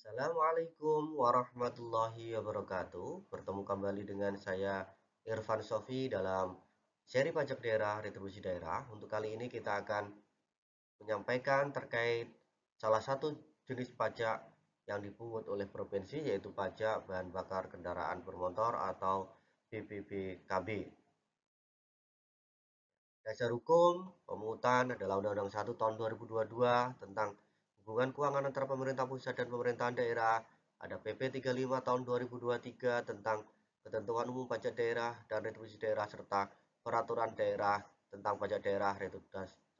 Assalamualaikum warahmatullahi wabarakatuh. Bertemu kembali dengan saya Irfan Sofi dalam seri pajak daerah retribusi daerah. Untuk kali ini kita akan menyampaikan terkait salah satu jenis pajak yang dipungut oleh provinsi, yaitu pajak bahan bakar kendaraan bermotor atau BPBKB. Dasar hukum pemungutan adalah Undang-Undang 1 tahun 2022 tentang hubungan keuangan antara pemerintah pusat dan pemerintahan daerah. Ada PP 35 tahun 2023 tentang ketentuan umum pajak daerah dan retribusi daerah serta peraturan daerah tentang pajak daerah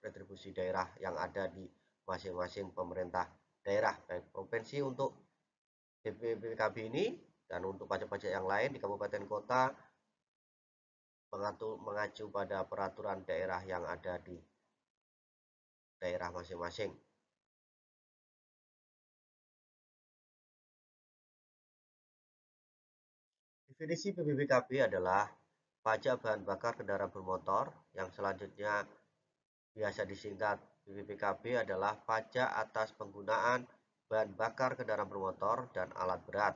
retribusi daerah yang ada di masing-masing pemerintah daerah baik provinsi untuk BPBKB ini dan untuk pajak-pajak yang lain di kabupaten kota mengacu pada peraturan daerah yang ada di daerah masing-masing. Definisi PBBKB adalah pajak bahan bakar kendaraan bermotor, yang selanjutnya biasa disingkat PBBKB adalah pajak atas penggunaan bahan bakar kendaraan bermotor dan alat berat.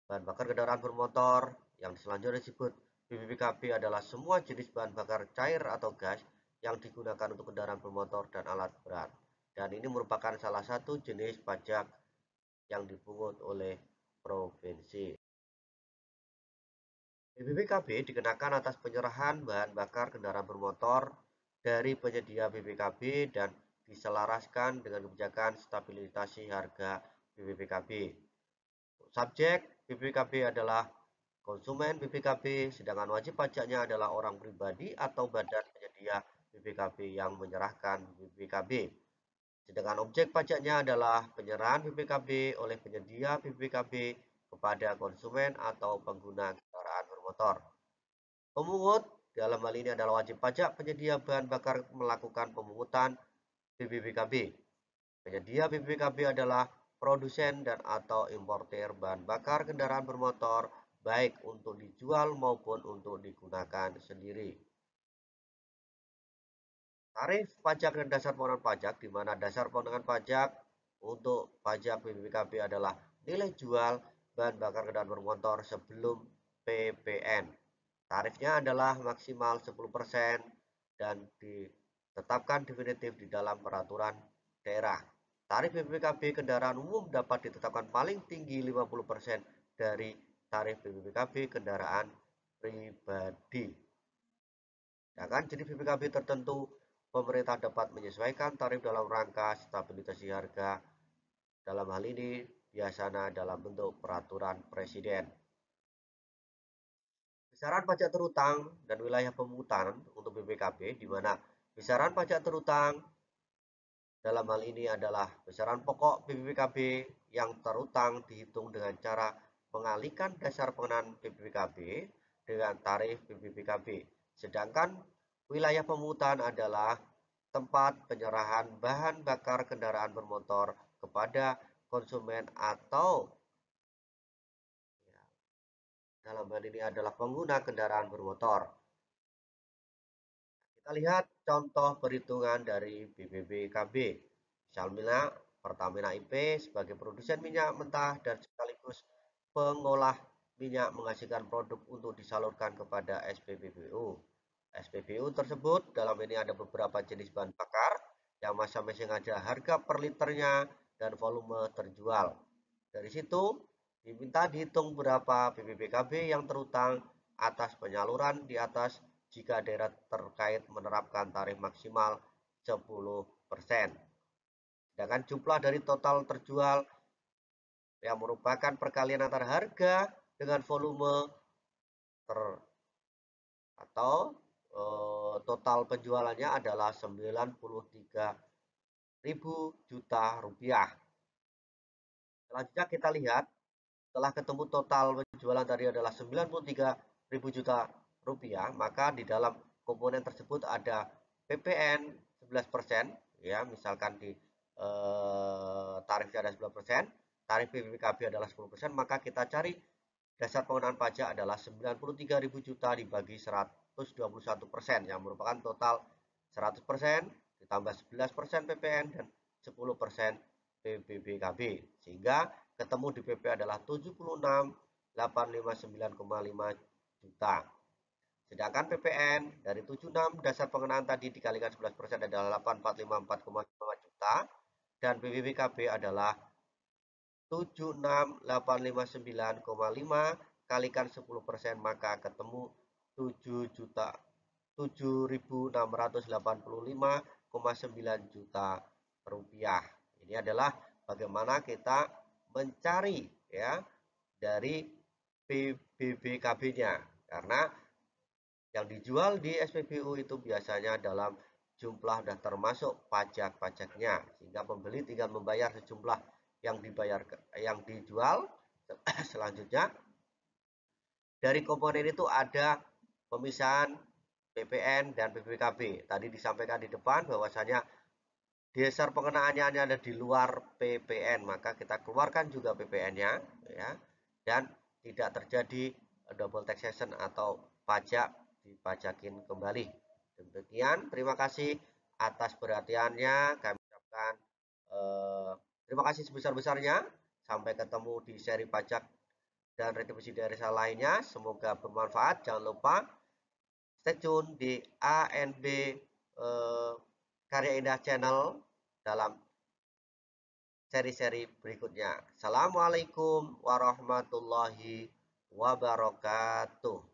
Bahan bakar kendaraan bermotor yang selanjutnya disebut BBBKB adalah semua jenis bahan bakar cair atau gas yang digunakan untuk kendaraan bermotor dan alat berat. Dan ini merupakan salah satu jenis pajak yang dipungut oleh provinsi. BPKB dikenakan atas penyerahan bahan bakar kendaraan bermotor dari penyedia BPKB dan diselaraskan dengan kebijakan stabilisasi harga BPKB. Subjek BPKB adalah konsumen BPKB, sedangkan wajib pajaknya adalah orang pribadi atau badan penyedia BPKB yang menyerahkan BPKB. Sedangkan objek pajaknya adalah penyerahan BPKB oleh penyedia BPKB kepada konsumen atau pengguna kendaraan bermotor. Pemungut dalam hal ini adalah wajib pajak penyedia bahan bakar melakukan pemungutan BPKB. Penyedia BPKB adalah produsen dan atau importer bahan bakar kendaraan bermotor, baik untuk dijual maupun untuk digunakan sendiri. Tarif pajak dan dasar pengenaan pajak, di mana dasar pengenaan pajak untuk pajak BPKB adalah nilai jual bahan bakar kendaraan bermotor sebelum PPN. Tarifnya adalah maksimal 10% dan ditetapkan definitif di dalam peraturan daerah. Tarif BPKB kendaraan umum dapat ditetapkan paling tinggi 50% dari tarif BPKB kendaraan pribadi. Sedangkan jenis BPKB tertentu, pemerintah dapat menyesuaikan tarif dalam rangka stabilisasi harga. Dalam hal ini biasanya dalam bentuk peraturan presiden. Besaran pajak terutang dan wilayah pemungutan untuk BPKB, di mana besaran pajak terutang dalam hal ini adalah besaran pokok BPKB yang terutang dihitung dengan cara mengalihkan dasar pengenaan BPKB dengan tarif BPKB. Sedangkan wilayah pemungutan adalah tempat penyerahan bahan bakar kendaraan bermotor kepada konsumen atau dalam hal ini adalah pengguna kendaraan bermotor. Kita lihat contoh perhitungan dari BPBKB. Misalnya Pertamina IP sebagai produsen minyak mentah dan sekaligus pengolah minyak menghasilkan produk untuk disalurkan kepada SPBU. SPBU tersebut dalam ini ada beberapa jenis bahan bakar yang masing-masing ada harga per liternya dan volume terjual. Dari situ diminta dihitung berapa BPBKB yang terutang atas penyaluran di atas jika daerah terkait menerapkan tarif maksimal 10%. Sedangkan jumlah dari total terjual yang merupakan perkalian antara harga dengan volume atau total penjualannya adalah 93.000 juta rupiah. Selanjutnya kita lihat setelah ketemu total penjualan tadi adalah 93.000 juta rupiah, maka di dalam komponen tersebut ada PPN 11%, ya, misalkan di tarifnya ada 11%, tarif BPKB adalah 10%, maka kita cari dasar pengenaan pajak adalah 93.000 juta dibagi 121%, yang merupakan total 100% ditambah 11% PPN dan 10% PBBKB, sehingga ketemu di PP adalah 76.859,5 juta. Sedangkan PPN dari 76 dasar pengenaan tadi dikalikan 11% adalah 8454,5 juta, dan PBBKB adalah 76.859,5 kalikan 10%, maka ketemu 7 juta 7.685,9 juta rupiah. Ini adalah bagaimana kita mencari ya dari PBBKB-nya, karena yang dijual di SPBU itu biasanya dalam jumlah sudah termasuk pajak-pajaknya, sehingga pembeli tinggal membayar sejumlah yang dijual. Selanjutnya dari komponen itu ada pemisahan PPN dan PBKB. Tadi disampaikan di depan bahwasanya dasar pengenaannya ada di luar PPN, maka kita keluarkan juga PPN-nya ya, dan tidak terjadi double taxation atau pajak dipajakin kembali. Demikian, terima kasih atas perhatiannya. Kami ucapkan terima kasih sebesar-besarnya. Sampai ketemu di seri pajak dan retribusi desa lainnya. Semoga bermanfaat. Jangan lupa stay tune di ANB Karya Indah Channel dalam seri-seri berikutnya. Assalamualaikum warahmatullahi wabarakatuh.